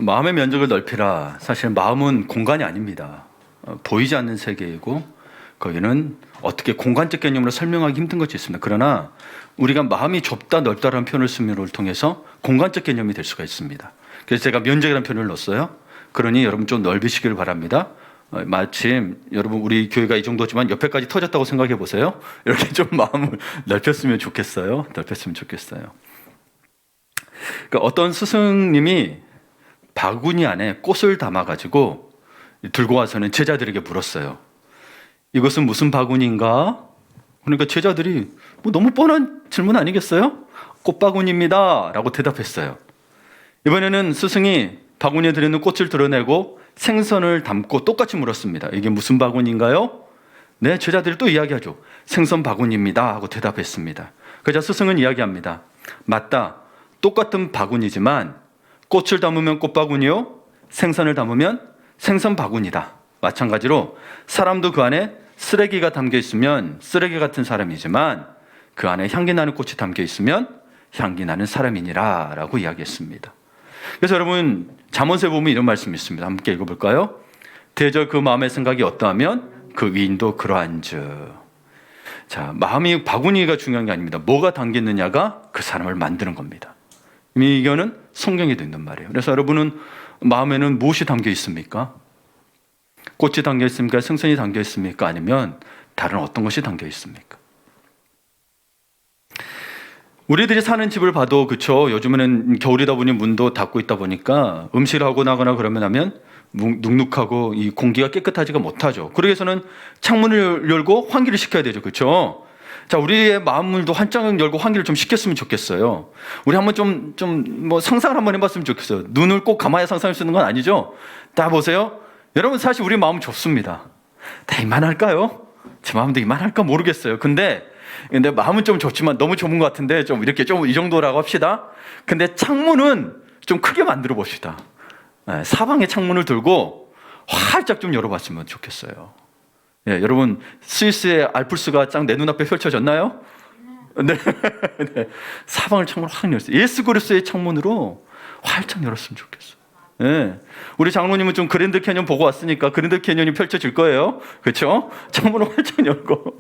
마음의 면적을 넓히라. 사실 마음은 공간이 아닙니다. 보이지 않는 세계이고 거기는 어떻게 공간적 개념으로 설명하기 힘든 것이 있습니다. 그러나 우리가 마음이 좁다 넓다라는 표현을 쓰므로 통해서 공간적 개념이 될 수가 있습니다. 그래서 제가 면적이라는 표현을 넣었어요. 그러니 여러분 좀 넓히시길 바랍니다. 마침 여러분 우리 교회가 이 정도지만 옆에까지 터졌다고 생각해 보세요. 이렇게 좀 마음을 넓혔으면 좋겠어요. 넓혔으면 좋겠어요. 그러니까 어떤 스승님이 바구니 안에 꽃을 담아가지고 들고 와서는 제자들에게 물었어요. 이것은 무슨 바구니인가? 그러니까 제자들이 뭐 너무 뻔한 질문 아니겠어요? 꽃바구니입니다 라고 대답했어요. 이번에는 스승이 바구니에 들어있는 꽃을 드러내고 생선을 담고 똑같이 물었습니다. 이게 무슨 바구니인가요? 네, 제자들이 또 이야기하죠. 생선 바구니입니다 하고 대답했습니다. 그러자 스승은 이야기합니다. 맞다. 똑같은 바구니지만 꽃을 담으면 꽃바구니요, 생선을 담으면 생선 바구니다. 마찬가지로 사람도 그 안에 쓰레기가 담겨 있으면 쓰레기 같은 사람이지만 그 안에 향기 나는 꽃이 담겨 있으면 향기 나는 사람이니라 라고 이야기했습니다. 그래서 여러분 잠언서에 보면 이런 말씀이 있습니다. 함께 읽어볼까요? 대저 그 마음의 생각이 어떠하면 그 위인도 그러한즉. 자, 마음이 바구니가 중요한 게 아닙니다. 뭐가 담겨 있느냐가 그 사람을 만드는 겁니다. 이 의견은 성경에도 있는 말이에요. 그래서 여러분은 마음에는 무엇이 담겨 있습니까? 꽃이 담겨 있습니까? 생선이 담겨 있습니까? 아니면 다른 어떤 것이 담겨 있습니까? 우리들이 사는 집을 봐도 그렇죠. 요즘에는 겨울이다 보니 문도 닫고 있다 보니까 음식을 하고 나거나 그러면 하면 눅눅하고 이 공기가 깨끗하지가 못하죠. 그러기 위해서는 창문을 열고 환기를 시켜야 되죠. 그렇죠? 자, 우리의 마음을도 환창을 열고 환기를 좀 시켰으면 좋겠어요. 우리 한번 뭐 상상을 한번 해봤으면 좋겠어요. 눈을 꼭 감아야 상상할 수 있는 건 아니죠. 다 보세요. 여러분 사실 우리 마음은 좁습니다. 다 이만할까요? 제 마음도 이만할까 모르겠어요. 근데 마음은 좀 좁지만 너무 좁은 것 같은데 좀 이렇게 좀 이 정도라고 합시다. 근데 창문은 좀 크게 만들어 봅시다. 사방에 창문을 들고 활짝 좀 열어봤으면 좋겠어요. 예, 여러분 스위스의 알프스가 쫙 내 눈앞에 펼쳐졌나요? 네. 네. 사방을 창문으로 확 열었어요. 예수 그리스도의 창문으로 활짝 열었으면 좋겠어요. 예. 우리 장로님은 좀 그랜드 캐년 보고 왔으니까 그랜드 캐년이 펼쳐질 거예요. 그렇죠? 창문을 활짝 열고.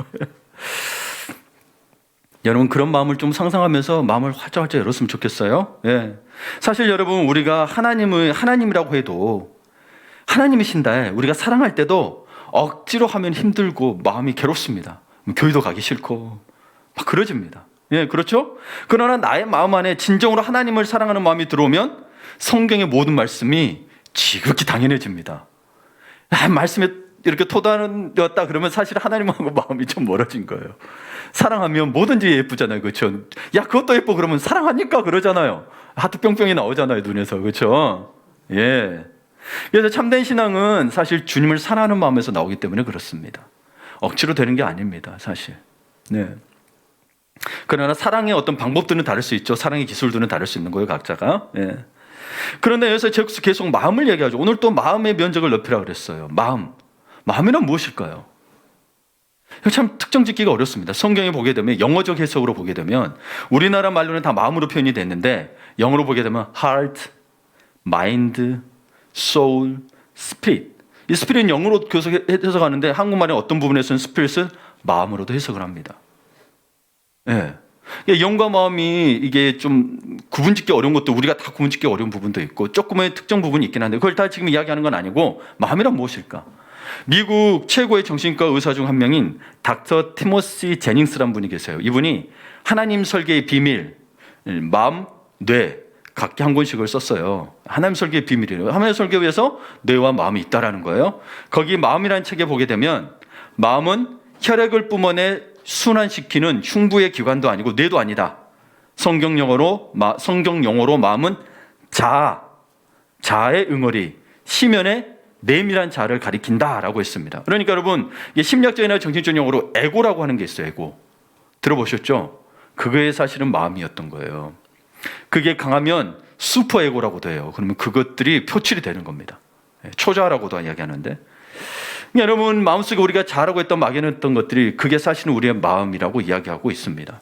여러분 그런 마음을 좀 상상하면서 마음을 활짝 열었으면 좋겠어요. 예. 사실 여러분 우리가 하나님이라고 해도 하나님이신데 우리가 사랑할 때도 억지로 하면 힘들고 마음이 괴롭습니다. 교회도 가기 싫고 막 그러집니다. 예, 그렇죠? 그러나 나의 마음 안에 진정으로 하나님을 사랑하는 마음이 들어오면 성경의 모든 말씀이 지극히 당연해집니다. 말씀에 이렇게 토달렸다 그러면 사실 하나님하고 마음이 좀 멀어진 거예요. 사랑하면 뭐든지 예쁘잖아요. 그렇죠? 야, 그것도 예뻐 그러면 사랑하니까 그러잖아요. 하트 뿅뿅이 나오잖아요. 눈에서. 그렇죠? 예. 그래서 참된 신앙은 사실 주님을 사랑하는 마음에서 나오기 때문에 그렇습니다. 억지로 되는 게 아닙니다. 사실. 네. 그러나 사랑의 어떤 방법들은 다를 수 있죠. 사랑의 기술들은 다를 수 있는 거예요. 각자가. 예. 그런데 여기서 계속 마음을 얘기하죠. 오늘 또 마음의 면적을 넓히라고 그랬어요. 마음이란 무엇일까요? 참 특정 짓기가 어렵습니다. 성경에 보게 되면 영어적 해석으로 보게 되면 우리나라 말로는 다 마음으로 표현이 됐는데 영어로 보게 되면 heart, mind, soul, spirit. 이 스피릿은 영어로 해석하는데 한국말의 어떤 부분에서는 스피릿을 마음으로도 해석을 합니다. 예. 영과 마음이 이게 좀 구분짓기 어려운 것도 우리가 다 구분짓기 어려운 부분도 있고 조금의 특정 부분이 있긴 한데 그걸 다 지금 이야기하는 건 아니고 마음이란 무엇일까? 미국 최고의 정신과 의사 중 한 명인 닥터 티모시 제닝스라는 분이 계세요. 이분이 하나님 설계의 비밀, 마음, 뇌 각기 한 권씩을 썼어요. 하나님 설계의 비밀이에요. 하나님 설계에 의해서 뇌와 마음이 있다라는 거예요. 거기 마음이라는 책에 보게 되면 마음은 혈액을 뿜어내 순환시키는 흉부의 기관도 아니고 뇌도 아니다. 성경 용어로 마음은 자아의 응어리, 시면의 내밀한 자아를 가리킨다라고 했습니다. 그러니까 여러분 심리학적이나 정신적 용어로 에고라고 하는 게 있어요. 에고 들어보셨죠? 그게 사실은 마음이었던 거예요. 그게 강하면 슈퍼에고라고도 해요. 그러면 그것들이 표출이 되는 겁니다. 초자라고도 이야기하는데 여러분 마음속에 우리가 자라고 했던 막연했던 것들이 그게 사실은 우리의 마음이라고 이야기하고 있습니다.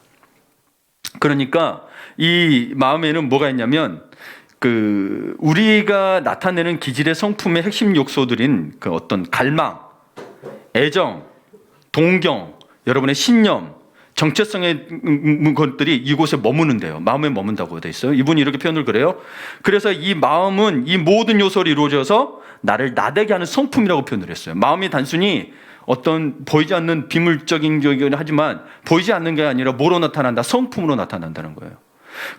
그러니까 이 마음에는 뭐가 있냐면 우리가 나타내는 기질의 성품의 핵심 요소들인 그 어떤 갈망, 애정, 동경, 여러분의 신념, 정체성의 것들이 이곳에 머무는데요. 마음에 머문다고 되어 있어요. 이분이 이렇게 표현을 그래요. 그래서 이 마음은 이 모든 요소로 이루어져서 나를 나대게 하는 성품이라고 표현을 했어요. 마음이 단순히 어떤 보이지 않는 비물적인 격이긴 하지만 보이지 않는 게 아니라 뭐로 나타난다? 성품으로 나타난다는 거예요.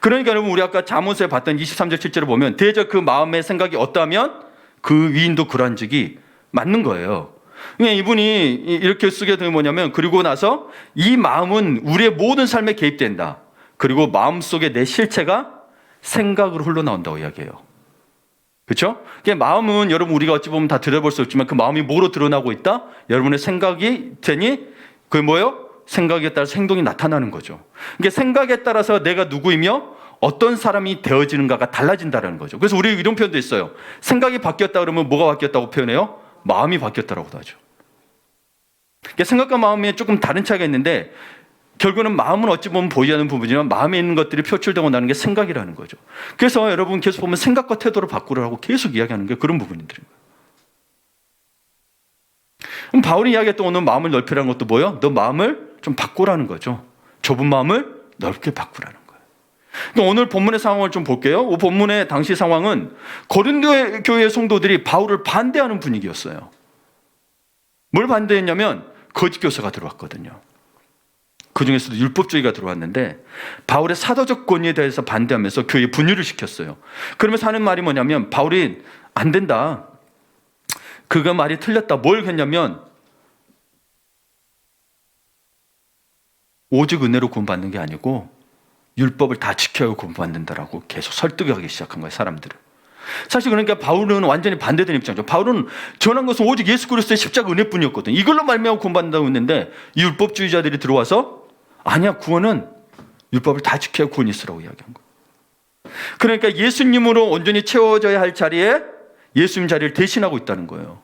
그러니까 여러분 우리 아까 잠언서에 봤던 23절 7절을 보면 대저 그 마음의 생각이 어떠하면 그 위인도 그러한 적이 맞는 거예요. 그러니까 이분이 이렇게 쓰게 되면 뭐냐면 그리고 나서 이 마음은 우리의 모든 삶에 개입된다. 그리고 마음속에 내 실체가 생각으로 흘러나온다고 이야기해요. 그렇죠? 마음은 여러분 우리가 어찌 보면 다 들여볼 수 없지만 그 마음이 뭐로 드러나고 있다? 여러분의 생각이 되니 그게 뭐예요? 생각에 따라서 행동이 나타나는 거죠. 그러니까 생각에 따라서 내가 누구이며 어떤 사람이 되어지는가가 달라진다는 거죠. 그래서 우리 이런 표현도 있어요. 생각이 바뀌었다 그러면 뭐가 바뀌었다고 표현해요? 마음이 바뀌었다라고도 하죠. 그러니까 생각과 마음에 조금 다른 차이가 있는데 결국은 마음은 어찌 보면 보이지 않는 부분이지만 마음에 있는 것들이 표출되고 나는 게 생각이라는 거죠. 그래서 여러분 계속 보면 생각과 태도를 바꾸라고 계속 이야기하는 게 그런 부분들인 거예요. 그럼 바울이 이야기했던 오늘 마음을 넓히라는 것도 뭐예요? 너 마음을 좀 바꾸라는 거죠. 좁은 마음을 넓게 바꾸라는 거예요. 그러니까 오늘 본문의 상황을 좀 볼게요. 이 본문의 당시 상황은 고린도 교회 성도들이 바울을 반대하는 분위기였어요. 뭘 반대했냐면 거짓 교사가 들어왔거든요. 그 중에서도 율법주의가 들어왔는데 바울의 사도적 권위에 대해서 반대하면서 교회에 분열을 시켰어요. 그러면서 하는 말이 뭐냐면 바울이 안 된다. 그가 말이 틀렸다. 뭘 했냐면 오직 은혜로 구원받는 게 아니고 율법을 다 지켜야 구원받는다라고 계속 설득하기 시작한 거예요, 사람들을. 사실 그러니까 바울은 완전히 반대되는 입장이죠. 바울은 전한 것은 오직 예수 그리스도의 십자가 은혜뿐이었거든. 이걸로 말미암아 구원받는다고 했는데 이 율법주의자들이 들어와서 아니야, 구원은 율법을 다 지켜야 구원이 있으라고 이야기한 거예요. 그러니까 예수님으로 온전히 채워져야 할 자리에 예수님 자리를 대신하고 있다는 거예요.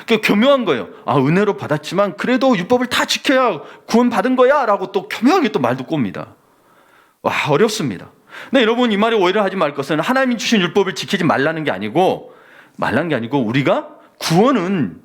그러니까 교묘한 거예요. 아, 은혜로 받았지만 그래도 율법을 다 지켜야 구원받은 거야 라고 또 교묘하게 또 말도 꼽니다. 와, 어렵습니다. 근데 여러분 이 말에 오해를 하지 말 것은 하나님이 주신 율법을 지키지 말라는 게 아니고 우리가 구원은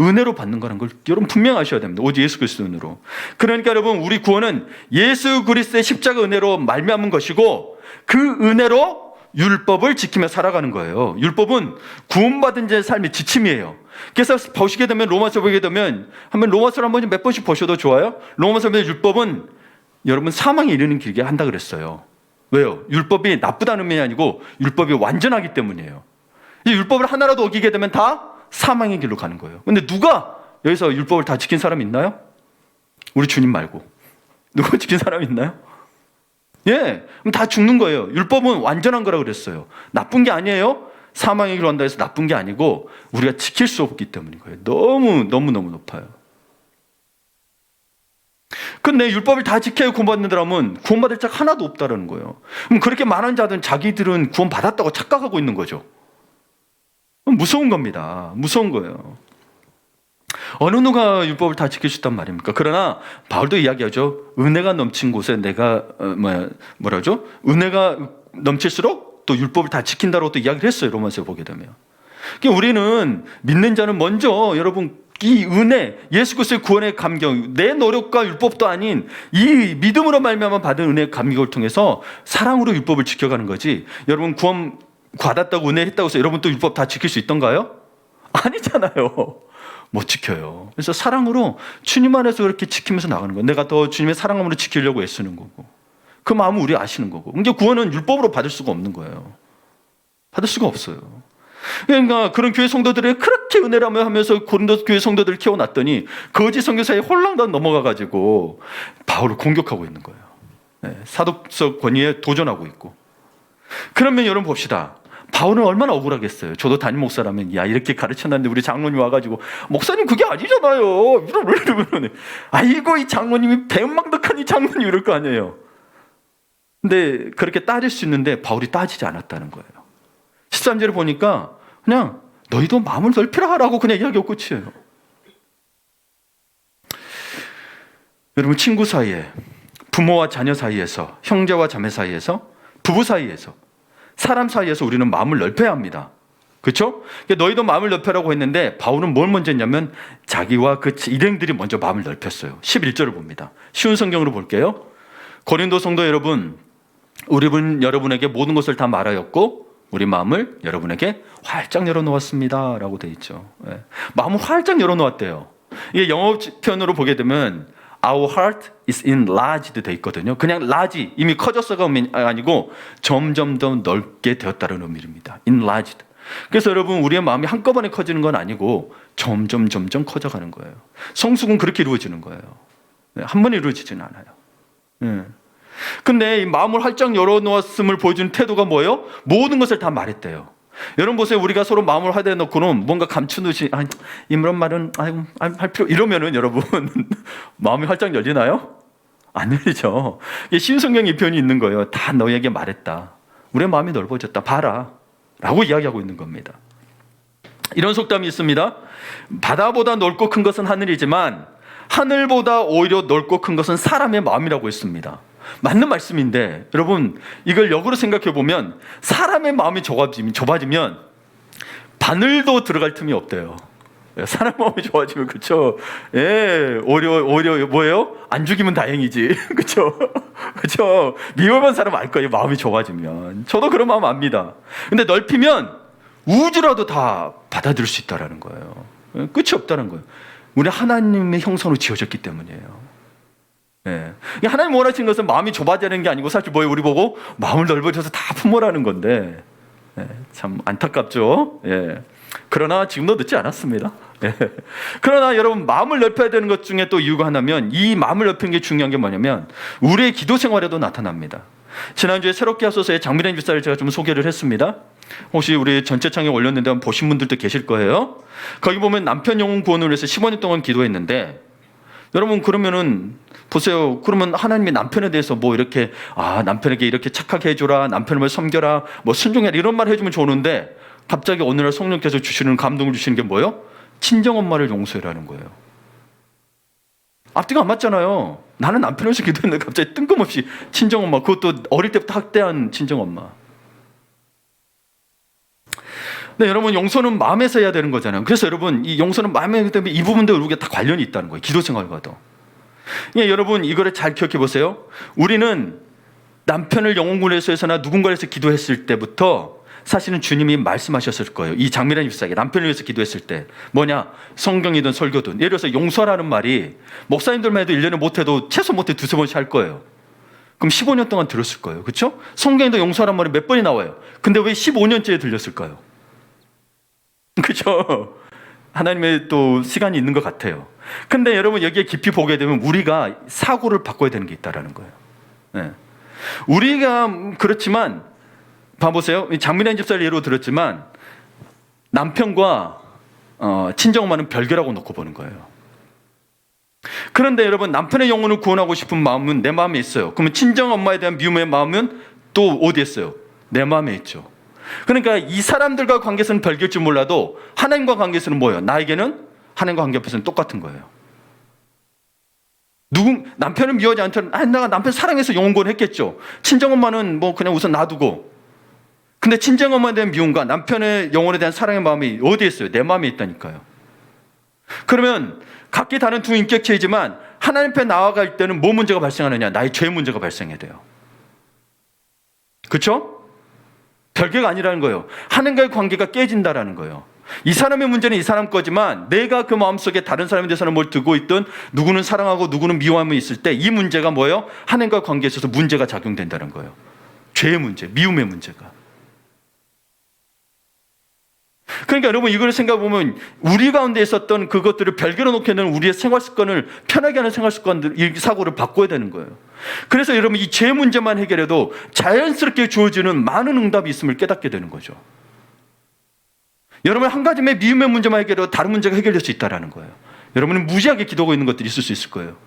은혜로 받는 거라는 걸 여러분 분명히 아셔야 됩니다. 오직 예수 그리스도 은혜로. 그러니까 여러분 우리 구원은 예수 그리스도의 십자가 은혜로 말미암은 것이고 그 은혜로 율법을 지키며 살아가는 거예요. 율법은 구원받은 자의 삶의 지침이에요. 그래서 보시게 되면 로마서 보게 되면 한번 로마서를 한번 몇 번씩 보셔도 좋아요. 로마서 보면 율법은 여러분 사망에 이르는 길게 한다 그랬어요. 왜요? 율법이 나쁘다는 의미가 아니고 율법이 완전하기 때문이에요. 이 율법을 하나라도 어기게 되면 다 사망의 길로 가는 거예요. 근데 누가 여기서 율법을 다 지킨 사람 있나요? 우리 주님 말고. 누가 지킨 사람 있나요? 예, 그럼 다 죽는 거예요. 율법은 완전한 거라고 그랬어요. 나쁜 게 아니에요. 사망의 길로 간다 해서 나쁜 게 아니고 우리가 지킬 수 없기 때문인 거예요. 너무 높아요. 근데 율법을 다 지켜야 구원받는다면 구원받을 자가 하나도 없다는 거예요. 그럼 그렇게 많은 자들은 자기들은 구원받았다고 착각하고 있는 거죠. 무서운 겁니다. 무서운 거예요. 어느 누가 율법을 다 지킬 수 있단 말입니까? 그러나 바울도 이야기하죠. 은혜가 넘친 곳에 내가 뭐라죠? 은혜가 넘칠수록 또 율법을 다 지킨다고 또 이야기를 했어요. 로마서에 보게 되면. 그러니까 우리는 믿는 자는 먼저 여러분 이 은혜, 예수 그리스도의 구원의 감격, 내 노력과 율법도 아닌 이 믿음으로 말미암아 받은 은혜의 감격을 통해서 사랑으로 율법을 지켜가는 거지. 여러분 구원 받았다고 은혜했다고 해서 여러분 또 율법 다 지킬 수 있던가요? 아니잖아요. 못 지켜요. 그래서 사랑으로 주님 안에서 그렇게 지키면서 나가는 거예요. 내가 더 주님의 사랑함으로 지키려고 애쓰는 거고 그 마음은 우리 아시는 거고. 근데 구원은 율법으로 받을 수가 없는 거예요. 받을 수가 없어요. 그러니까 그런 교회 성도들이 그렇게 은혜라며 하면서 고린도 교회 성도들을 키워놨더니 거짓 선교사에 홀랑당 넘어가가지고 바울을 공격하고 있는 거예요. 네, 사도적 권위에 도전하고 있고. 그러면 여러분 봅시다. 바울은 얼마나 억울하겠어요. 저도 담임 목사라면 야 이렇게 가르쳤는데 우리 장로님 와가지고 목사님 그게 아니잖아요. 이러면 아이고 이 장로님이 배은망덕한 이 장로님 이럴 거 아니에요. 근데 그렇게 따질 수 있는데 바울이 따지지 않았다는 거예요. 13절을 보니까 그냥 너희도 마음을 넓히라 하라고 그냥 이야기하고 끝이에요. 여러분 친구 사이에 부모와 자녀 사이에서, 형제와 자매 사이에서, 부부 사이에서, 사람 사이에서 우리는 마음을 넓혀야 합니다. 그렇죠? 너희도 마음을 넓혀라고 했는데 바울은 뭘 먼저 했냐면 자기와 그 일행들이 먼저 마음을 넓혔어요. 11절을 봅니다. 쉬운 성경으로 볼게요. 고린도 성도 여러분, 우리는 여러분에게 모든 것을 다 말하였고 우리 마음을 여러분에게 활짝 열어놓았습니다 라고 돼 있죠. 예. 마음을 활짝 열어놓았대요. 이게 영어 표현으로 보게 되면 Our heart is enlarged 돼 있거든요. 그냥 large, 이미 커졌어가 아니고 점점 더 넓게 되었다는 의미입니다. enlarged. 그래서 여러분, 우리의 마음이 한꺼번에 커지는 건 아니고 점점 커져가는 거예요. 성숙은 그렇게 이루어지는 거예요. 한 번에 이루어지지는 않아요. 근데 이 마음을 활짝 열어놓았음을 보여주는 태도가 뭐예요? 모든 것을 다 말했대요. 여러분 보세요. 우리가 서로 마음을 하대해 놓고는 뭔가 감추듯이 이런 말은 할 필요, 이러면은 여러분 마음이 활짝 열리나요? 안 열리죠. 이게 신성경의 표현이 있는 거예요. 다 너에게 말했다. 우리의 마음이 넓어졌다. 봐라 라고 이야기하고 있는 겁니다. 이런 속담이 있습니다. 바다보다 넓고 큰 것은 하늘이지만 하늘보다 오히려 넓고 큰 것은 사람의 마음이라고 했습니다. 맞는 말씀인데 여러분, 이걸 역으로 생각해 보면 사람의 마음이 좁아지면 바늘도 들어갈 틈이 없대요. 사람 마음이 좋아지면, 그렇죠? 예, 오히려 뭐예요? 안 죽이면 다행이지, 그렇죠? 그렇죠? 미워본 사람 알 거예요. 마음이 좁아지면. 저도 그런 마음 압니다. 근데 넓히면 우주라도 다 받아들일 수 있다라는 거예요. 끝이 없다는 거예요. 우리 하나님의 형상으로 지어졌기 때문이에요. 예. 하나님 원하시는 것은 마음이 좁아지는 게 아니고 사실 뭐예요? 우리 보고 마음을 넓어져서 다 품으라는 건데, 예, 참 안타깝죠. 예. 그러나 지금도 늦지 않았습니다. 예. 그러나 여러분, 마음을 넓혀야 되는 것 중에 또 이유가 하나면, 이 마음을 넓히는 게 중요한 게 뭐냐면 우리의 기도 생활에도 나타납니다. 지난주에 새롭게 하소서의 장미란 집사를 제가 좀 소개를 했습니다. 혹시 우리 전체 창에 올렸는데 한번 보신 분들도 계실 거예요. 거기 보면 남편 영혼 구원을 위해서 15년 동안 기도했는데, 여러분 그러면은 보세요. 그러면 하나님이 남편에 대해서 뭐 이렇게 남편에게 이렇게 착하게 해줘라, 남편을 섬겨라, 뭐 순종해라, 이런 말 해주면 좋은데 갑자기 어느 날 성령께서 주시는 감동을 주시는 게 뭐예요? 친정엄마를 용서해라는 거예요. 앞뒤가 안 맞잖아요. 나는 남편을 위해서 기도했는데 갑자기 뜬금없이 친정엄마, 그것도 어릴 때부터 학대한 친정엄마. 네, 여러분, 용서는 마음에서 해야 되는 거잖아요. 그래서 여러분, 이 용서는 마음에 하기 때문에 이 부분도 우리가 다 관련이 있다는 거예요. 기도 생활과도. 예, 여러분, 이거를 잘 기억해 보세요. 우리는 남편을 영혼구원에서나 누군가를 위해서 기도했을 때부터 사실은 주님이 말씀하셨을 거예요. 이 장미란 집사에게 남편을 위해서 기도했을 때 뭐냐? 성경이든 설교든. 예를 들어서 용서라는 말이 목사님들만 해도 1년에 못해도 최소 못해 2-3번씩 할 거예요. 그럼 15년 동안 들었을 거예요. 그렇죠? 성경에도 용서라는 말이 몇 번이 나와요. 근데 왜 15년째에 들렸을까요? 그렇죠? 하나님의 또 시간이 있는 것 같아요. 근데 여러분, 여기에 깊이 보게 되면 우리가 사고를 바꿔야 되는 게 있다는 거예요. 네. 우리가 그렇지만 봐보세요. 장미란 집사를 예로 들었지만 남편과 친정엄마는 별개라고 놓고 보는 거예요. 그런데 여러분, 남편의 영혼을 구원하고 싶은 마음은 내 마음에 있어요. 그러면 친정엄마에 대한 미움의 마음은 또 어디에 있어요? 내 마음에 있죠. 그러니까 이 사람들과 관계에서는 별개일지 몰라도 하나님과 관계에서는 뭐예요? 나에게는 하나님과 관계 앞에서는 똑같은 거예요. 남편을 미워하지 않더라도 내가 남편 사랑해서 영혼구원 했겠죠. 친정엄마는 뭐 그냥 우선 놔두고. 근데 친정엄마에 대한 미움과 남편의 영혼에 대한 사랑의 마음이 어디에 있어요? 내 마음에 있다니까요. 그러면 각기 다른 두 인격체이지만 하나님 앞에 나아갈 때는 뭐 문제가 발생하느냐? 나의 죄 문제가 발생해야 돼요. 그렇죠? 별개가 아니라는 거예요. 하나님과의 관계가 깨진다라는 거예요. 이 사람의 문제는 이 사람 거지만 내가 그 마음속에 다른 사람에 대해서는 뭘 두고 있든, 누구는 사랑하고 누구는 미워함이 있을 때 이 문제가 뭐예요? 하나님과 관계에 있어서 문제가 작용된다는 거예요. 죄의 문제, 미움의 문제가. 그러니까 여러분, 이걸 생각해보면 우리 가운데 있었던 그것들을 별개로 놓게 되는 우리의 생활 습관을, 편하게 하는 생활 습관들, 이 사고를 바꿔야 되는 거예요. 그래서 여러분, 이 죄 문제만 해결해도 자연스럽게 주어지는 많은 응답이 있음을 깨닫게 되는 거죠. 여러분, 한 가지의 미움의 문제만 해결해도 다른 문제가 해결될 수 있다는 거예요. 여러분은 무지하게 기도하고 있는 것들이 있을 수 있을 거예요.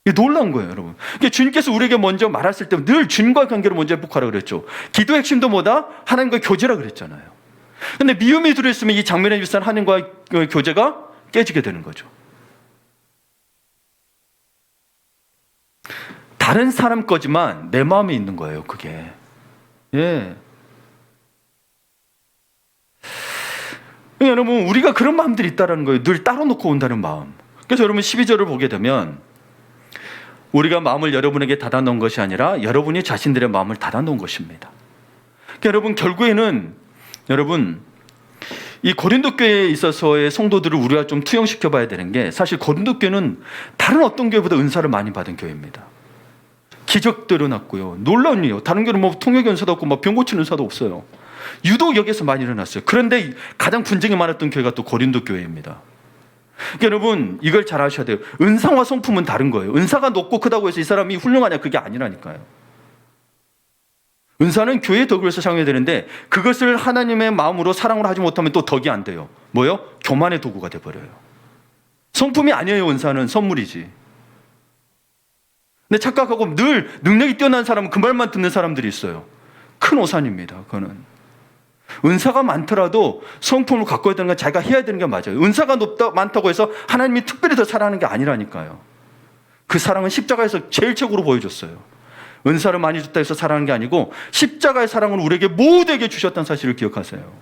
이게 놀라운 거예요, 여러분. 그러니까 주님께서 우리에게 먼저 말했을 때 늘 주님과의 관계를 먼저 회복하라고 그랬죠. 기도의 핵심도 뭐다? 하나님과의 교제라 그랬잖아요. 근데 미움이 들어있으면 이 장면에 비슷한 하나님과의 교제가 깨지게 되는 거죠. 다른 사람 거지만 내 마음에 있는 거예요, 그게. 예. 여러분, 우리가 그런 마음들이 있다는 거예요. 늘 따로 놓고 온다는 마음. 그래서 여러분 12절을 보게 되면 우리가 마음을 여러분에게 닫아놓은 것이 아니라 여러분이 자신들의 마음을 닫아놓은 것입니다. 그러니까 여러분, 결국에는 여러분, 이 고린도 교회에 있어서의 성도들을 우리가 좀 투영시켜 봐야 되는 게, 사실 고린도 교회는 다른 어떤 교회보다 은사를 많이 받은 교회입니다. 기적들은 났고요, 놀라운 일이요. 다른 교회는 뭐 통역 연사도 없고 막 병 고치는 은사도 없어요. 유독 여기서 많이 일어났어요. 그런데 가장 분쟁이 많았던 교회가 또 고린도 교회입니다. 그러니까 여러분, 이걸 잘 아셔야 돼요. 은사와 성품은 다른 거예요. 은사가 높고 크다고 해서 이 사람이 훌륭하냐, 그게 아니라니까요. 은사는 교회의 덕을 위해서 사용해야 되는데, 그것을 하나님의 마음으로 사랑으로 하지 못하면 또 덕이 안 돼요. 뭐요? 교만의 도구가 돼버려요. 성품이 아니에요. 은사는 선물이지. 근데 착각하고 늘 능력이 뛰어난 사람은 그 말만 듣는 사람들이 있어요. 큰 오산입니다. 그거는. 은사가 많더라도 성품을 갖고 있다는 건 자기가 해야 되는 게 맞아요. 은사가 많다고 해서 하나님이 특별히 더 사랑하는 게 아니라니까요. 그 사랑은 십자가에서 제일 최고로 보여줬어요. 은사를 많이 줬다 해서 사랑하는 게 아니고 십자가의 사랑을 우리에게 모두에게 주셨다는 사실을 기억하세요.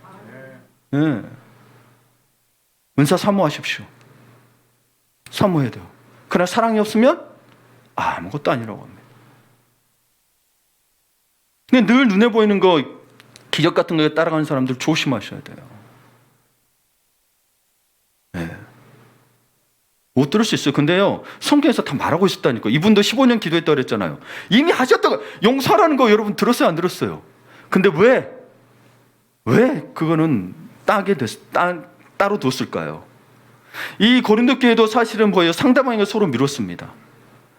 네. 은사 사모하십시오. 사모해야 돼요. 그러나 사랑이 없으면 아무것도 아니라고 합니다. 근데 늘 눈에 보이는 거, 기적 같은 거에 따라가는 사람들 조심하셔야 돼요. 네. 못 들을 수 있어요. 근데요, 성경에서 다 말하고 있었다니까. 이분도 15년 기도했다고 그랬잖아요. 이미 하셨다고. 용서하라는 거 여러분 들었어요, 안 들었어요? 근데 왜 그거는 따로 뒀을까요? 이 고린도 교회도 사실은 뭐예요? 상대방에게 서로 미뤘습니다.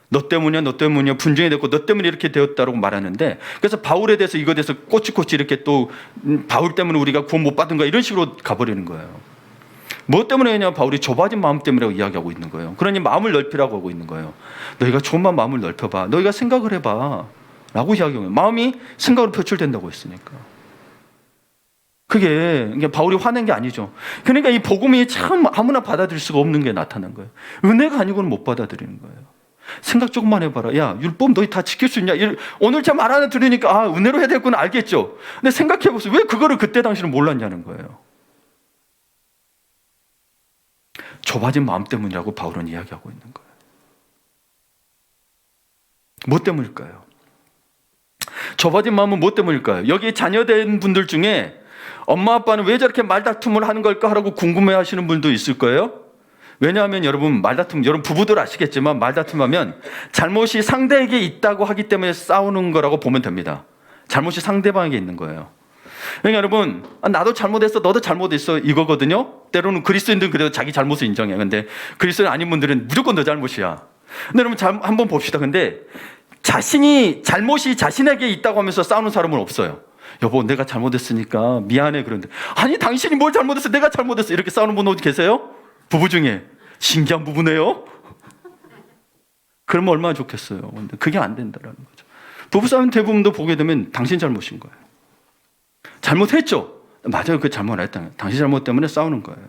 너 때문이야, 너 때문이야, 분쟁이 됐고 너 때문에 이렇게 되었다고 말하는데, 그래서 바울에 대해서 이거에 대해서 꼬치꼬치 이렇게 또 바울 때문에 우리가 구원 못 받은 거야, 이런 식으로 가버리는 거예요. 뭐 때문에 그냥 바울이 좁아진 마음 때문이라고 이야기하고 있는 거예요. 그러니 마음을 넓히라고 하고 있는 거예요. 너희가 조금만 마음을 넓혀봐, 너희가 생각을 해봐 라고 이야기하고 있는 거예요. 마음이 생각으로 표출된다고 했으니까. 그게 바울이 화낸 게 아니죠. 그러니까 이 복음이 참 아무나 받아들일 수가 없는 게 나타난 거예요. 은혜가 아니고는 못 받아들이는 거예요. 생각 조금만 해봐라. 야, 율법 너희 다 지킬 수 있냐? 오늘 제 말 하나 들으니까 은혜로 해야 되겠구나 알겠죠. 근데 생각해보세요. 왜 그거를 그때 당시는 몰랐냐는 거예요. 좁아진 마음 때문이라고 바울은 이야기하고 있는 거예요. 뭐 때문일까요? 좁아진 마음은 뭐 때문일까요? 여기 자녀된 분들 중에 엄마 아빠는 왜 저렇게 말다툼을 하는 걸까 하라고 궁금해하시는 분도 있을 거예요. 왜냐하면 여러분, 여러분 부부들 아시겠지만 말다툼하면 잘못이 상대에게 있다고 하기 때문에 싸우는 거라고 보면 됩니다. 잘못이 상대방에게 있는 거예요. 그러니까 여러분, 나도 잘못했어, 너도 잘못했어, 이거거든요. 때로는 그리스도인들은 그래도 자기 잘못을 인정해요. 근데 그리스도인 아닌 분들은 무조건 너 잘못이야. 근데 여러분 한번 봅시다. 근데 잘못이 자신에게 있다고 하면서 싸우는 사람은 없어요. 여보, 내가 잘못했으니까 미안해. 그런데 아니, 당신이 뭘 잘못했어, 내가 잘못했어, 이렇게 싸우는 분 어디 계세요? 부부 중에. 신기한 부부네요. 그러면 얼마나 좋겠어요. 근데 그게 안 된다는 거죠. 부부싸움 대부분도 보게 되면 당신 잘못인 거예요. 잘못했죠. 맞아요, 그 잘못 안 했다. 당신 잘못 때문에 싸우는 거예요.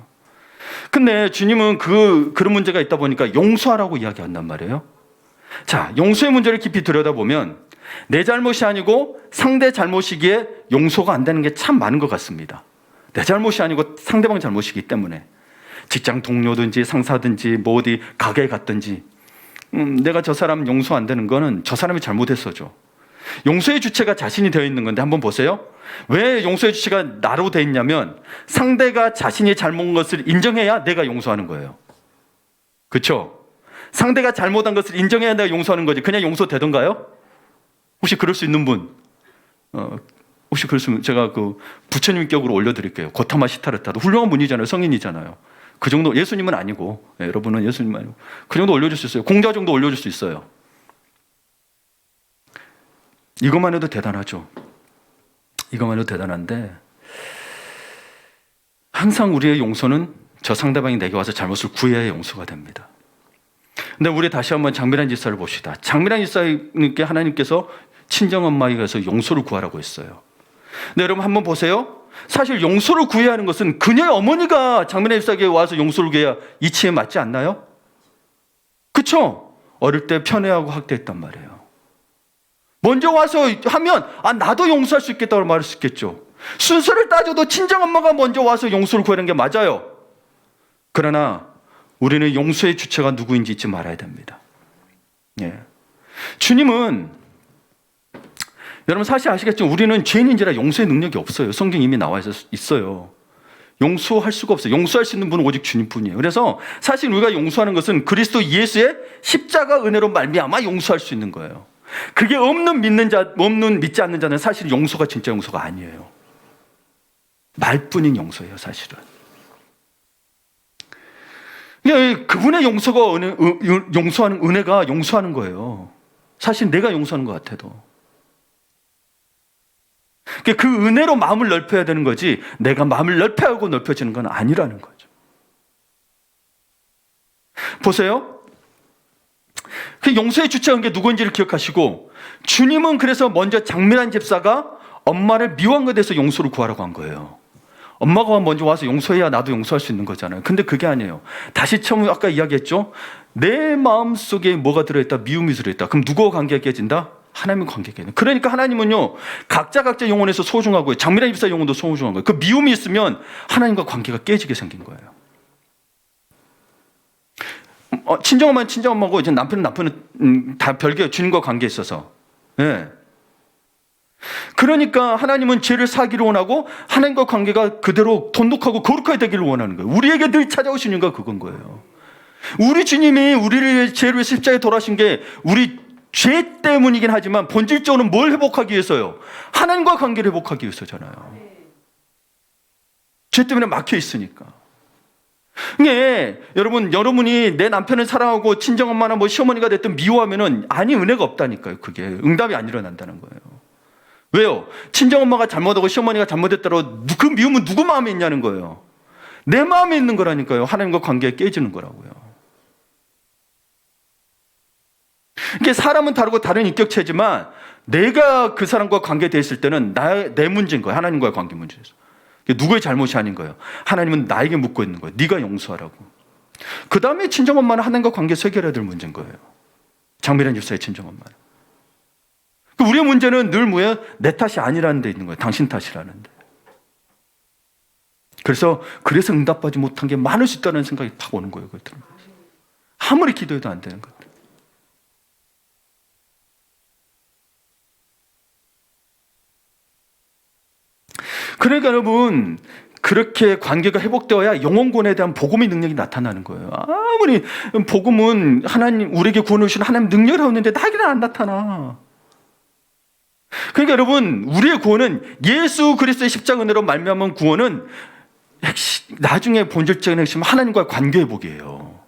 근데 주님은 그런 문제가 있다 보니까 용서하라고 이야기한단 말이에요. 자, 용서의 문제를 깊이 들여다보면 내 잘못이 아니고 상대 잘못이기에 용서가 안 되는 게 참 많은 것 같습니다. 내 잘못이 아니고 상대방 잘못이기 때문에. 직장 동료든지 상사든지 뭐 어디 가게에 갔든지 내가 저 사람 용서 안 되는 거는 저 사람이 잘못했어죠. 용서의 주체가 자신이 되어 있는 건데 한번 보세요. 왜 용서의 주체가 나로 되어 있냐면 상대가 자신이 잘못한 것을 인정해야 내가 용서하는 거예요. 그렇죠? 상대가 잘못한 것을 인정해야 내가 용서하는 거지. 그냥 용서되던가요? 혹시 그럴 수 있는 분? 혹시 그랬으면 제가 그 부처님 격으로 올려드릴게요. 고타마 시타르타도 훌륭한 분이잖아요. 성인이잖아요. 그 정도, 예수님은 아니고, 여러분은 예수님은 아니고, 그 정도 올려줄 수 있어요. 공자 정도 올려줄 수 있어요. 이것만 해도 대단하죠. 이것만 해도 대단한데, 항상 우리의 용서는 저 상대방이 내게 와서 잘못을 구해야 용서가 됩니다. 근데 우리 다시 한번 장미란 집사를 봅시다. 장미란 집사님께 하나님께서 친정엄마에게 가서 용서를 구하라고 했어요. 근데 여러분 한번 보세요. 사실 용서를 구해야 하는 것은 그녀의 어머니가 장미란 집사에게 와서 용서를 구해야 이치에 맞지 않나요? 그렇죠? 어릴 때 편애하고 학대했단 말이에요. 먼저 와서 하면 나도 용서할 수 있겠다고 말할 수 있겠죠. 순서를 따져도 친정엄마가 먼저 와서 용서를 구하는 게 맞아요. 그러나 우리는 용서의 주체가 누구인지 잊지 말아야 됩니다. 예. 주님은 여러분 사실 아시겠지만 우리는 죄인인지라 용서의 능력이 없어요. 성경 이미 나와 있어요. 용서할 수가 없어요. 용서할 수 있는 분은 오직 주님뿐이에요. 그래서 사실 우리가 용서하는 것은 그리스도 예수의 십자가 은혜로 말미암아 용서할 수 있는 거예요. 그게 없는 믿지 않는 자는 사실 용서가 진짜 용서가 아니에요. 말뿐인 용서예요, 사실은. 그분의 용서하는 은혜가 용서하는 거예요. 사실 내가 용서하는 것 같아도. 그 은혜로 마음을 넓혀야 되는 거지 내가 마음을 넓혀하고 넓혀지는 건 아니라는 거죠. 보세요. 그 용서의 주체가 누구인지를 기억하시고 주님은 그래서 먼저 장밀한 집사가 엄마를 미워한 것에 대해서 용서를 구하라고 한 거예요. 엄마가 먼저 와서 용서해야 나도 용서할 수 있는 거잖아요. 근데 그게 아니에요. 다시 처음 아까 이야기했죠. 내 마음속에 뭐가 들어있다? 미움이 들어있다. 그럼 누구와 관계가 깨진다? 하나님의 관계가 깨진다. 그러니까 하나님은요 각자 영혼에서 소중하고요. 장밀한 집사 영혼도 소중한 거예요. 그 미움이 있으면 하나님과 관계가 깨지게 생긴 거예요. 친정엄마는 친정엄마고 이제 남편은 다 별개의 주님과 관계에 있어서. 예. 그러니까 하나님은 죄를 사기를 원하고 하나님과 관계가 그대로 돈독하고 거룩하게 되기를 원하는 거예요. 우리에게 늘 찾아오신 이유가 그건 거예요. 우리 주님이 우리를 죄를 십자가에 돌아가신 게 우리 죄 때문이긴 하지만 본질적으로는 뭘 회복하기 위해서요? 하나님과 관계를 회복하기 위해서잖아요. 죄 때문에 막혀 있으니까. 여러분이 내 남편을 사랑하고 친정엄마나 시어머니가 됐든 미워하면은 은혜가 없다니까요. 그게 응답이 안 일어난다는 거예요. 왜요? 친정엄마가 잘못하고 시어머니가 잘못했다고 그 미움은 누구 마음에 있냐는 거예요. 내 마음에 있는 거라니까요. 하나님과 관계가 깨지는 거라고요. 이게 사람은 다르고 다른 인격체지만 내가 그 사람과 관계되어 있을 때는 내 문제인 거예요. 하나님과의 관계 문제에서. 누구의 잘못이 아닌 거예요. 하나님은 나에게 묻고 있는 거예요. 네가 용서하라고. 그 다음에 친정엄마는 하나님과 관계에서 해결해야 될 문제인 거예요. 장밀한 집사의 친정엄마는. 우리의 문제는 늘 뭐예요? 내 탓이 아니라는 데 있는 거예요. 당신 탓이라는 데. 그래서 응답받지 못한 게 많을 수 있다는 생각이 팍 오는 거예요. 그것들은. 아무리 기도해도 안 되는 것들. 그러니까 여러분 그렇게 관계가 회복되어야 영혼권에 대한 복음의 능력이 나타나는 거예요. 아무리 복음은 하나님 우리에게 구원을 주신 하나님 능력을 하는데 나에게는 안 나타나. 그러니까 여러분 우리의 구원은 예수 그리스도의 십자가 은혜로 말미암은 구원은 나중에 본질적인 핵심은 하나님과의 관계 회복이에요.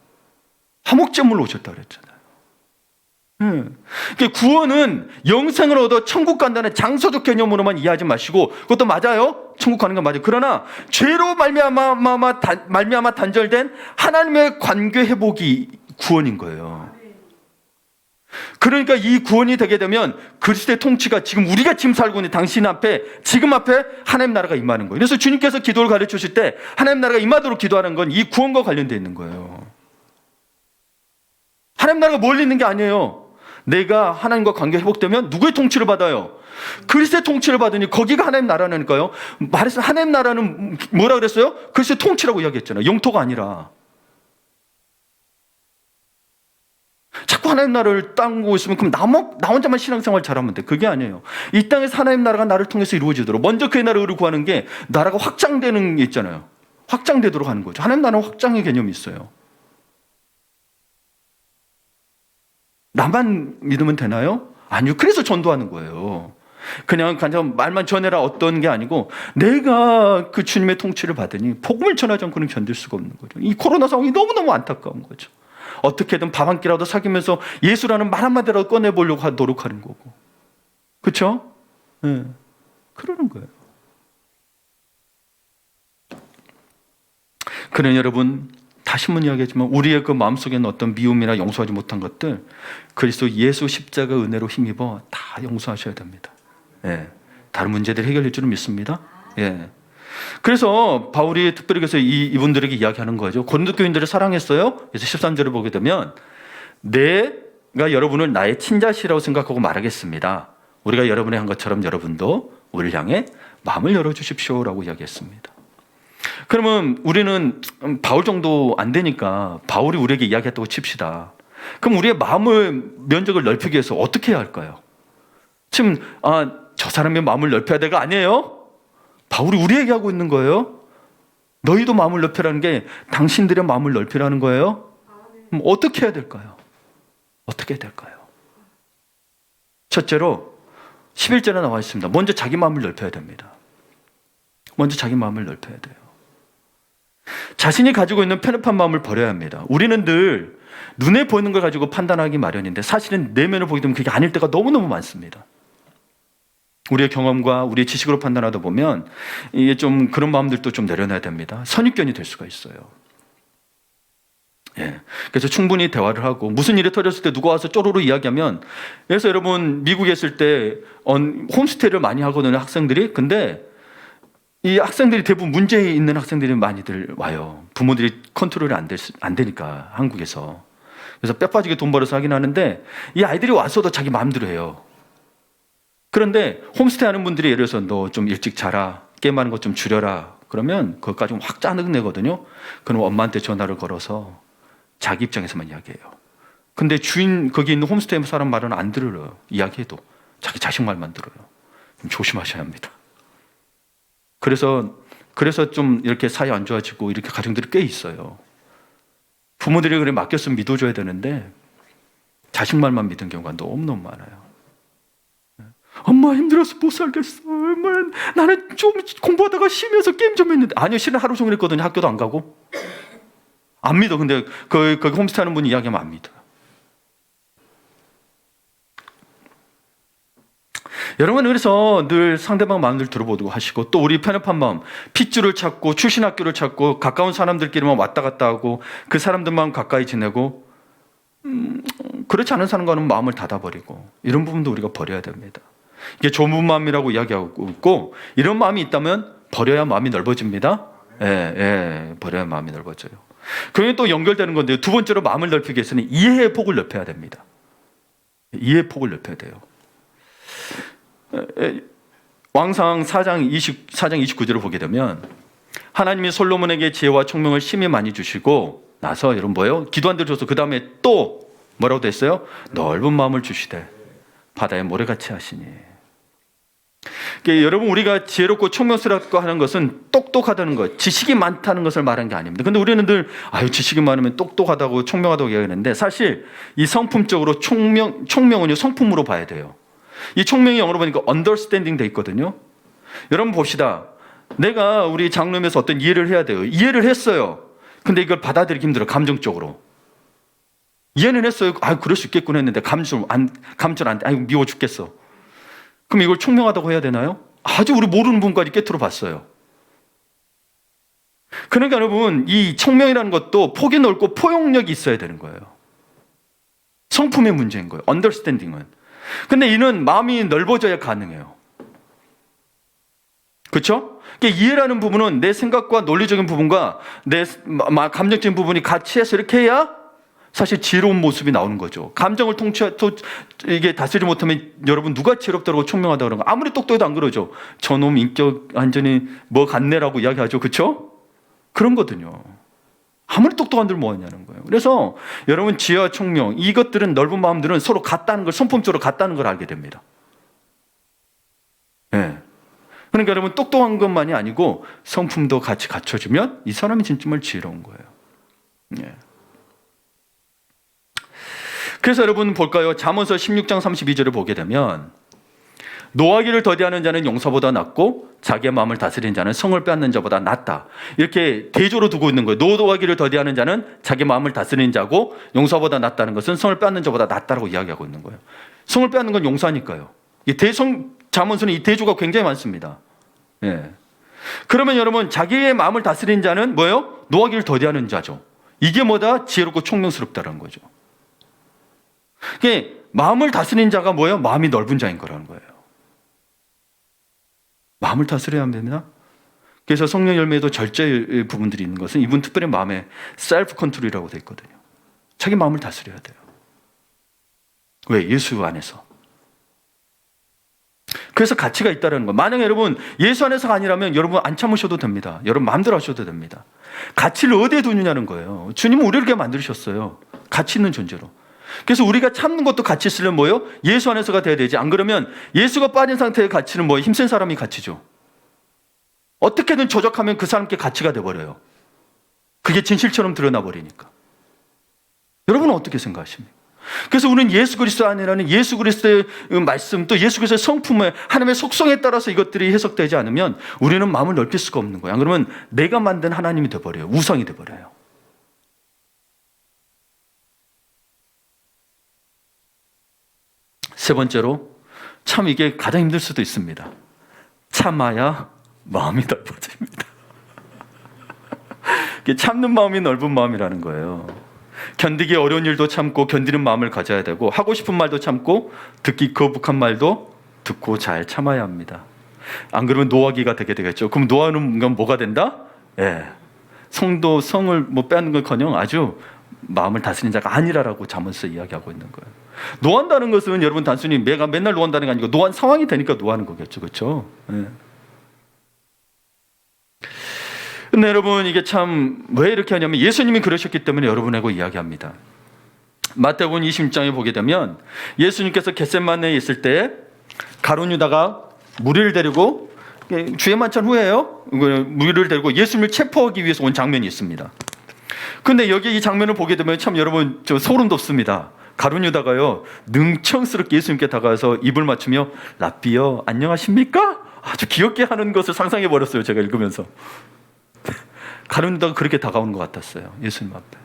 화목제물로 오셨다고 그랬잖아요. 구원은 영생을 얻어 천국 간다는 장소적 개념으로만 이해하지 마시고 그것도 맞아요. 천국 가는 건 맞아요. 그러나 죄로 말미암아 단절된 하나님의 관계 회복이 구원인 거예요. 그러니까 이 구원이 되게 되면 그리스도의 통치가 우리가 지금 살고 있는 당신 앞에 하나님 나라가 임하는 거예요. 그래서 주님께서 기도를 가르쳐 주실 때 하나님 나라가 임하도록 기도하는 건 이 구원과 관련되어 있는 거예요. 하나님 나라가 멀리 있는 게 아니에요. 내가 하나님과 관계 회복되면 누구의 통치를 받아요? 그리스도의 통치를 받으니 거기가 하나님 나라니까요. 말해서 하나님 나라는 뭐라 그랬어요? 그리스도의 통치라고 이야기했잖아요. 영토가 아니라. 자꾸 하나님 나라를 땅고 있으면 그럼 나 혼자만 신앙생활 잘하면 돼. 그게 아니에요. 이 땅에서 하나님 나라가 나를 통해서 이루어지도록 먼저 그의 나라를 구하는 게 나라가 확장되는 게 있잖아요. 확장되도록 하는 거죠. 하나님 나라는 확장의 개념이 있어요. 나만 믿으면 되나요? 아니요. 그래서 전도하는 거예요. 그냥 말만 전해라 어떤 게 아니고 내가 그 주님의 통치를 받으니 복음을 전하지 않고는 견딜 수가 없는 거죠. 이 코로나 상황이 너무너무 안타까운 거죠. 어떻게든 밥 한 끼라도 사귀면서 예수라는 말 한마디라도 꺼내보려고 노력하는 거고. 그렇죠? 네. 그러는 거예요. 그러니 여러분 다시 한번 이야기하지만 우리의 그 마음속에 있는 어떤 미움이나 용서하지 못한 것들 그리스도 예수 십자가 은혜로 힘입어 다 용서하셔야 됩니다. 예. 다른 문제들이 해결될 줄은 믿습니다. 예. 그래서 바울이 특별히 그래서 이분들에게 이야기하는 거죠. 고린도 교인들을 사랑했어요. 그래서 13절을 보게 되면 내가 여러분을 나의 친자시라고 생각하고 말하겠습니다. 우리가 여러분이 한 것처럼 여러분도 우리를 향해 마음을 열어주십시오라고 이야기했습니다. 그러면 우리는 바울 정도 안 되니까 바울이 우리에게 이야기했다고 칩시다. 그럼 우리의 마음을 면적을 넓히기 위해서 어떻게 해야 할까요? 지금 저 사람의 마음을 넓혀야 돼가 아니에요. 바울이 우리에게 하고 있는 거예요. 너희도 마음을 넓히라는 게 당신들의 마음을 넓히라는 거예요. 그럼 어떻게 해야 될까요? 어떻게 해야 될까요? 첫째로 11절에 나와 있습니다. 먼저 자기 마음을 넓혀야 됩니다. 먼저 자기 마음을 넓혀야 돼요. 자신이 가지고 있는 편협한 마음을 버려야 합니다. 우리는 늘 눈에 보이는 걸 가지고 판단하기 마련인데 사실은 내면을 보게 되면 그게 아닐 때가 너무너무 많습니다. 우리의 경험과 우리의 지식으로 판단하다 보면 이게 좀 그런 마음들도 좀 내려놔야 됩니다. 선입견이 될 수가 있어요. 예. 그래서 충분히 대화를 하고 무슨 일이 터졌을 때 누가 와서 쪼로로 이야기하면 그래서 여러분 미국에 있을 때 홈스테이를 많이 하거든요, 학생들이. 근데 이 학생들이 대부분 문제 있는 학생들이 많이들 와요. 부모들이 컨트롤이 안 되니까 한국에서. 그래서 뼈 빠지게 돈 벌어서 하긴 하는데 이 아이들이 와서도 자기 마음대로 해요. 그런데 홈스테이 하는 분들이 예를 들어서 너 좀 일찍 자라, 게임하는 것 좀 줄여라 그러면 그것까지 확 짜증내거든요. 그럼 엄마한테 전화를 걸어서 자기 입장에서만 이야기해요. 근데 주인 거기 있는 홈스테이 사람 말은 안 들어요. 이야기해도 자기 자식 말만 들어요. 좀 조심하셔야 합니다. 그래서 좀 이렇게 사이 안 좋아지고 이렇게 가정들이 꽤 있어요. 부모들이 그래 맡겼으면 믿어줘야 되는데 자식 말만 믿은 경우가 너무너무 많아요. 엄마 힘들어서 못 살겠어. 엄마, 나는 좀 공부하다가 쉬면서 게임 좀 했는데 아니요, 실은 하루 종일 했거든요. 학교도 안 가고. 안 믿어. 근데 거기 홈스테이 하는 분이 이야기하면 안 믿어요. 여러분, 그래서 늘 상대방 마음들 들어보고 하시고 또 우리 편협한 마음, 핏줄을 찾고 출신 학교를 찾고 가까운 사람들끼리만 왔다 갔다 하고 그 사람들만 가까이 지내고 그렇지 않은 사람과는 마음을 닫아버리고 이런 부분도 우리가 버려야 됩니다. 이게 좁은 마음이라고 이야기하고 있고 이런 마음이 있다면 버려야 마음이 넓어집니다. 버려야 마음이 넓어져요. 그게 또 연결되는 건데요. 두 번째로 마음을 넓히기 위해서는 이해의 폭을 넓혀야 됩니다. 이해의 폭을 넓혀야 돼요. 왕상 4장 29절을 보게 되면 하나님이 솔로몬에게 지혜와 총명을 심히 많이 주시고 나서 여러분 뭐예요? 기도한 대로 줘서 그 다음에 또 뭐라고 됐어요? 넓은 마음을 주시되 바다의 모래같이 하시니. 그러니까 여러분 우리가 지혜롭고 총명스럽고 하는 것은 똑똑하다는 것, 지식이 많다는 것을 말한 게 아닙니다. 근데 우리는 늘 지식이 많으면 똑똑하다고 총명하다고 이야기하는데 사실 이 성품적으로 총명은요 성품으로 봐야 돼요. 이 총명이 영어로 보니까 understanding 돼 있거든요. 여러분 봅시다. 내가 우리 장로님에서 어떤 이해를 해야 돼요. 이해를 했어요. 근데 이걸 받아들이기 힘들어. 감정적으로. 이해는 했어요. 그럴 수 있겠구나 했는데 감정 안 미워 죽겠어. 그럼 이걸 총명하다고 해야 되나요? 아주 우리 모르는 분까지 깨트려 봤어요. 그러니까 여러분 이 총명이라는 것도 폭이 넓고 포용력이 있어야 되는 거예요. 성품의 문제인 거예요. understanding은. 근데 이는 마음이 넓어져야 가능해요. 그렇죠? 이해라는 부분은 내 생각과 논리적인 부분과 내 감정적인 부분이 같이 해서 이렇게 해야 사실 지혜로운 모습이 나오는 거죠. 감정을 이게 다스리지 못하면 여러분 누가 지혜롭다고 총명하다고 그런 거 아무리 똑똑해도 안 그러죠. 저놈 인격 완전히 뭐 같네라고 이야기하죠. 그렇죠? 그런 거거든요. 아무리 똑똑한들 뭐하냐는 거예요. 그래서 여러분 지혜와 총명 이것들은 넓은 마음들은 서로 같다는 걸 성품적으로 같다는 걸 알게 됩니다. 그러니까 여러분 똑똑한 것만이 아니고 성품도 같이 갖춰지면 이 사람이 정말 지혜로운 거예요. 그래서 여러분 볼까요? 잠언서 16장 32절을 보게 되면 노하기를 더디하는 자는 용사보다 낫고 자기의 마음을 다스리는 자는 성을 빼앗는 자보다 낫다. 이렇게 대조로 두고 있는 거예요. 노하기를 더디하는 자는 자기 마음을 다스리는 자고 용사보다 낫다는 것은 성을 빼앗는 자보다 낫다라고 이야기하고 있는 거예요. 성을 빼앗는 건 용사니까요. 잠언서는 이 대조가 굉장히 많습니다. 그러면 여러분 자기의 마음을 다스리는 자는 뭐예요? 노하기를 더디하는 자죠. 이게 뭐다? 지혜롭고 총명스럽다는 거죠. 마음을 다스리는 자가 뭐예요? 마음이 넓은 자인 거라는 거예요. 마음을 다스려야 합니다. 그래서 성령 열매에도 절제의 부분들이 있는 것은 이분 특별히 마음에 셀프 컨트롤이라고 되어 있거든요. 자기 마음을 다스려야 돼요. 왜? 예수 안에서. 그래서 가치가 있다는 거. 만약 여러분 예수 안에서가 아니라면 여러분 안 참으셔도 됩니다. 여러분 마음대로 하셔도 됩니다. 가치를 어디에 두느냐는 거예요. 주님은 우리를 그렇게 만드셨어요. 가치 있는 존재로. 그래서 우리가 참는 것도 가치 있으려면 뭐예요? 예수 안에서가 돼야 되지. 안 그러면 예수가 빠진 상태의 가치는 뭐예요? 힘센 사람이 가치죠. 어떻게든 조작하면 그 사람께 가치가 돼버려요. 그게 진실처럼 드러나 버리니까. 여러분은 어떻게 생각하십니까? 그래서 우리는 예수 그리스도 안이라는 예수 그리스도의 말씀, 또 예수 그리스도의 성품에 하나님의 속성에 따라서 이것들이 해석되지 않으면 우리는 마음을 넓힐 수가 없는 거예요. 안 그러면 내가 만든 하나님이 돼버려요. 우상이 돼버려요. 세 번째로, 참 이게 가장 힘들 수도 있습니다. 참아야 마음이 넓어집니다. 참는 마음이 넓은 마음이라는 거예요. 견디기 어려운 일도 참고 견디는 마음을 가져야 되고, 하고 싶은 말도 참고 듣기 거북한 말도 듣고 잘 참아야 합니다. 안 그러면 노하기가 되게 되겠죠. 그럼 노하는 건 뭐가 된다? 예, 성을 빼앗는 걸커녕 아주 마음을 다스리는 자가 아니라라고 잠언서 이야기하고 있는 거예요. 노한다는 것은 여러분 단순히 내가 맨날 노한다는 게 아니고 노한 상황이 되니까 노하는 거겠죠. 그렇죠? 예. 근데 여러분 이게 참 왜 이렇게 하냐면 예수님이 그러셨기 때문에 여러분하고 이야기합니다. 마태복음 20장에 보게 되면 예수님께서 겟세마네에 있을 때 가룟 유다가 무리를 데리고, 주의 만찬 후에요, 무리를 데리고 예수님을 체포하기 위해서 온 장면이 있습니다. 근데 여기 이 장면을 보게 되면 참 여러분 저 소름 돋습니다. 가룟 유다가요 능청스럽게 예수님께 다가와서 입을 맞추며 랍비여 안녕하십니까? 아주 귀엽게 하는 것을 상상해 버렸어요. 제가 읽으면서 가룟 유다가 그렇게 다가오는 것 같았어요. 예수님 앞에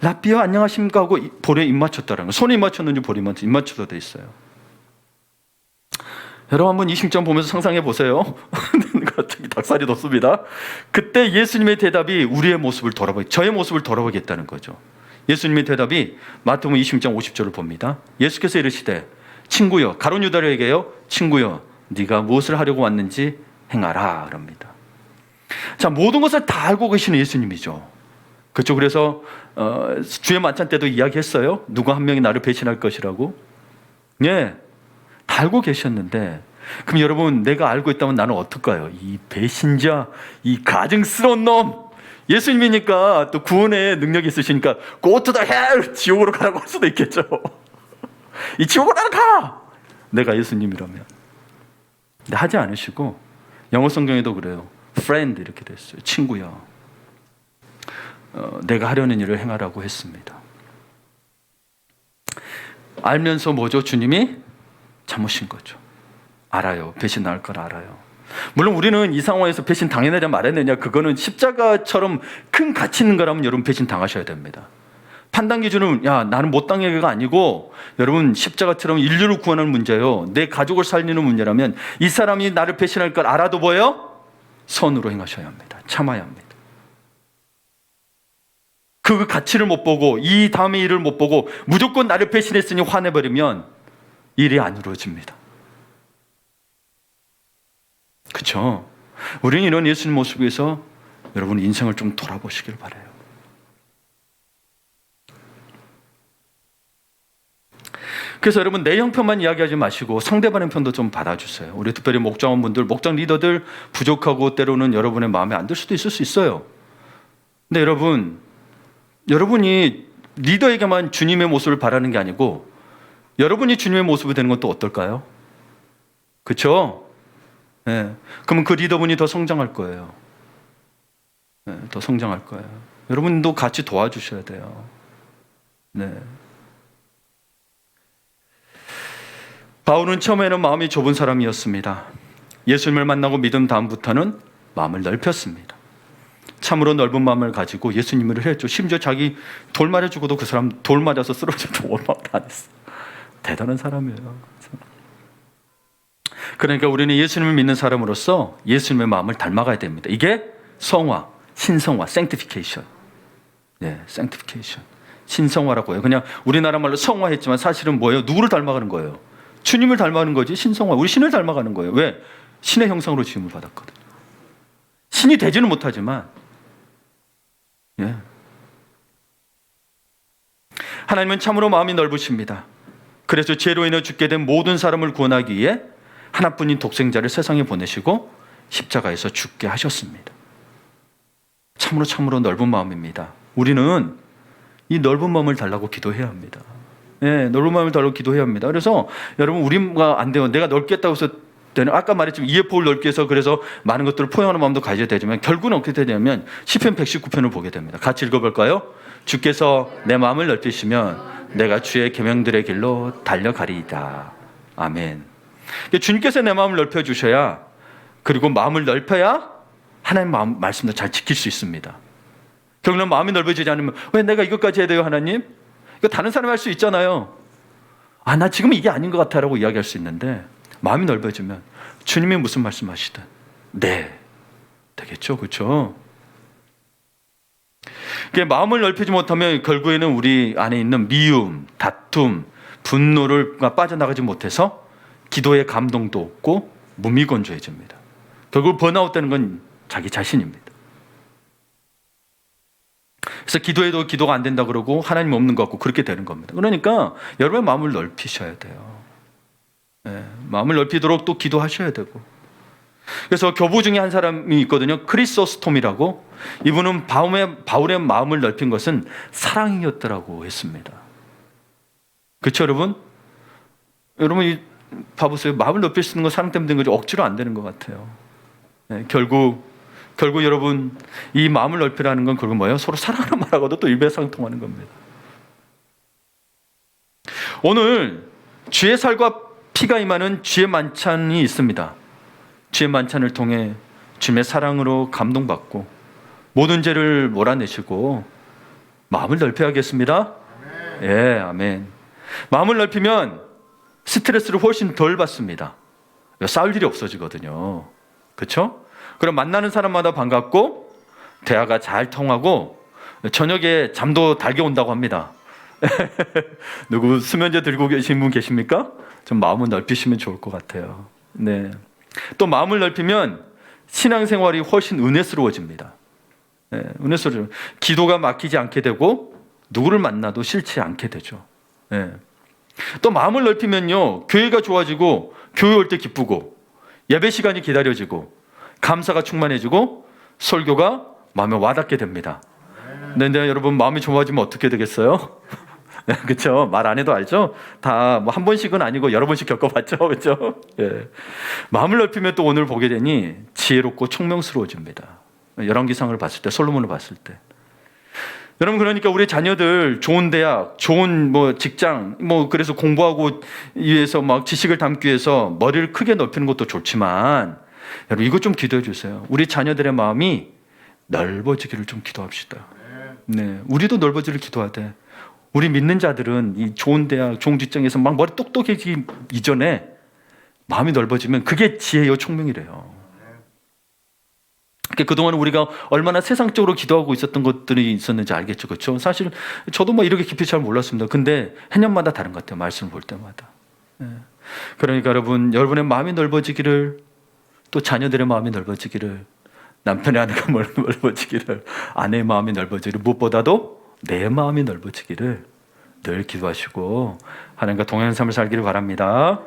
랍비여 안녕하십니까 하고 볼에 입 맞췄다는 거. 손에 입 맞췄는지 볼에 입 맞춰서 돼 있어요. 여러분 한번 이 심정 보면서 상상해 보세요. 갑자기 닭살이 돋습니다. 그때 예수님의 대답이 우리의 모습을 저의 모습을 돌아보겠다는 거죠. 예수님의 대답이 마태복음 20장 50절을 봅니다. 예수께서 이르시되 친구여, 가룟 유다에게요, 친구여 네가 무엇을 하려고 왔는지 행하라 그럽니다. 자, 모든 것을 다 알고 계시는 예수님이죠. 그렇죠. 그래서 주의 만찬 때도 이야기했어요. 누가 한 명이 나를 배신할 것이라고. 예, 다 알고 계셨는데, 그럼 여러분 내가 알고 있다면 나는 어떨까요? 이 배신자, 이 가증스러운 놈. 예수님이니까 또 구원의 능력이 있으시니까 Go to the hell! 지옥으로 가라고 할 수도 있겠죠. 이 지옥으로 가! 내가 예수님이라면. 근데 하지 않으시고 영어 성경에도 그래요. Friend 이렇게 됐어요. 친구야. 내가 하려는 일을 행하라고 했습니다. 알면서 뭐죠? 주님이 참으신 거죠. 알아요. 배신 나올 걸 알아요. 물론 우리는 이 상황에서 배신 당해내냐 말해내냐 그거는 십자가처럼 큰 가치 있는 거라면 여러분 배신 당하셔야 됩니다. 판단 기준은 나는 못 당해가 아니고 여러분 십자가처럼 인류를 구원하는 문제예요. 내 가족을 살리는 문제라면 이 사람이 나를 배신할 걸 알아도 뭐예요? 선으로 행하셔야 합니다. 참아야 합니다. 그 가치를 못 보고 이 다음의 일을 못 보고 무조건 나를 배신했으니 화내버리면 일이 안 이루어집니다. 그렇죠? 우리는 이런 예수님 모습에서 여러분 인생을 좀 돌아보시길 바라요. 그래서 여러분 내 형편만 이야기하지 마시고 상대방의 편도 좀 받아주세요. 우리 특별히 목장원분들, 목장 리더들 부족하고 때로는 여러분의 마음에 안 들 수도 있을 수 있어요. 근데 여러분이 리더에게만 주님의 모습을 바라는 게 아니고 여러분이 주님의 모습이 되는 건 또 어떨까요? 그렇죠? 네. 그러면 그 리더분이 더 성장할 거예요. 네, 더 성장할 거예요. 여러분도 같이 도와주셔야 돼요. 네. 바울은 처음에는 마음이 좁은 사람이었습니다. 예수님을 만나고 믿은 다음부터는 마음을 넓혔습니다. 참으로 넓은 마음을 가지고 예수님을 했죠. 심지어 자기 돌 맞아 죽어도 그 사람 돌 맞아서 쓰러져도 원망 안 했어. 대단한 사람이에요. 그러니까 우리는 예수님을 믿는 사람으로서 예수님의 마음을 닮아가야 됩니다. 이게 성화, 신성화, sanctification. 네, sanctification. 신성화라고 해요. 그냥 우리나라 말로 성화했지만 사실은 뭐예요? 누구를 닮아가는 거예요? 주님을 닮아가는 거지. 신성화. 우리 신을 닮아가는 거예요. 왜? 신의 형상으로 지음을 받았거든요. 신이 되지는 못하지만, 하나님은 참으로 마음이 넓으십니다. 그래서 죄로 인해 죽게 된 모든 사람을 구원하기 위해 하나뿐인 독생자를 세상에 보내시고 십자가에서 죽게 하셨습니다. 참으로 넓은 마음입니다. 우리는 이 넓은 마음을 달라고 기도해야 합니다. 네, 넓은 마음을 달라고 기도해야 합니다. 그래서 여러분, 우리가 안 돼요. 내가 넓겠다고 해서 되는, 아까 말했지만 이해 폭을 넓게 해서 그래서 많은 것들을 포용하는 마음도 가져야 되지만 결국은 어떻게 되냐면 시편 119편을 보게 됩니다. 같이 읽어볼까요? 주께서 내 마음을 넓히시면 내가 주의 계명들의 길로 달려가리이다. 아멘. 주님께서 내 마음을 넓혀주셔야, 그리고 마음을 넓혀야 하나님 마음, 말씀도 잘 지킬 수 있습니다. 결국은 마음이 넓어지지 않으면 왜 내가 이것까지 해야 돼요, 하나님? 이거 다른 사람이 할 수 있잖아요. 나 지금 이게 아닌 것 같아 라고 이야기할 수 있는데, 마음이 넓어지면 주님이 무슨 말씀하시든 네, 되겠죠. 그렇죠? 마음을 넓히지 못하면 결국에는 우리 안에 있는 미움, 다툼, 분노를 빠져나가지 못해서 기도의 감동도 없고 무미건조해집니다. 결국 번아웃 되는 건 자기 자신입니다. 그래서 기도해도 기도가 안 된다 그러고 하나님 없는 것 같고 그렇게 되는 겁니다. 그러니까 여러분의 마음을 넓히셔야 돼요. 네, 마음을 넓히도록 또 기도하셔야 되고. 그래서 교부 중에 한 사람이 있거든요. 크리소스톰이라고. 이분은 바울의 마음을 넓힌 것은 사랑이었더라고 했습니다. 그렇죠, 여러분? 여러분 봐보세요. 마음을 넓힐 수 있는 건 사랑 때문에 된 거지 억지로 안 되는 것 같아요. 네, 결국 여러분, 이 마음을 넓히라는 건 결국 뭐예요? 서로 사랑하는 말하고도 또 일맥상통하는 겁니다. 오늘 주의 살과 피가 임하는 주의 만찬이 있습니다. 주의 만찬을 통해 주님의 사랑으로 감동받고 모든 죄를 몰아내시고 마음을 넓혀야겠습니다. 예, 아멘. 마음을 넓히면 스트레스를 훨씬 덜 받습니다. 싸울 일이 없어지거든요. 그렇죠? 그럼 만나는 사람마다 반갑고 대화가 잘 통하고 저녁에 잠도 달게 온다고 합니다. 누구 수면제 들고 계신 분 계십니까? 좀 마음을 넓히시면 좋을 것 같아요. 네. 또 마음을 넓히면 신앙생활이 훨씬 은혜스러워집니다. 네, 은혜스러워져요. 기도가 막히지 않게 되고 누구를 만나도 싫지 않게 되죠. 네. 또 마음을 넓히면요, 교회가 좋아지고 교회 올 때 기쁘고 예배 시간이 기다려지고 감사가 충만해지고 설교가 마음에 와닿게 됩니다. 근데 여러분, 마음이 좋아지면 어떻게 되겠어요? 그렇죠? 말 안 해도 알죠? 다 뭐 한 번씩은 아니고 여러 번씩 겪어봤죠, 그렇죠? 예. 마음을 넓히면 또 오늘 보게 되니 지혜롭고 총명스러워집니다. 열왕기상을 봤을 때, 솔로몬을 봤을 때. 여러분, 그러니까 우리 자녀들 좋은 대학, 좋은 직장, 그래서 공부하고 위해서 막 지식을 담기 위해서 머리를 크게 넓히는 것도 좋지만, 여러분 이거 좀 기도해 주세요. 우리 자녀들의 마음이 넓어지기를 좀 기도합시다. 네, 우리도 넓어지기를 기도해야 돼. 우리 믿는 자들은 이 좋은 대학, 좋은 직장에서 막 머리 똑똑해지기 이전에 마음이 넓어지면 그게 지혜요 총명이래요. 그동안 우리가 얼마나 세상적으로 기도하고 있었던 것들이 있었는지 알겠죠, 그렇죠? 사실 저도 이렇게 깊이 잘 몰랐습니다. 근데 해년마다 다른 것 같아요. 말씀을 볼 때마다. 네. 그러니까 여러분의 마음이 넓어지기를, 또 자녀들의 마음이 넓어지기를, 남편의 아내가 넓어지기를, 아내의 마음이 넓어지기를, 무엇보다도 내 마음이 넓어지기를 늘 기도하시고 하나님과 동행하는 삶을 살기를 바랍니다.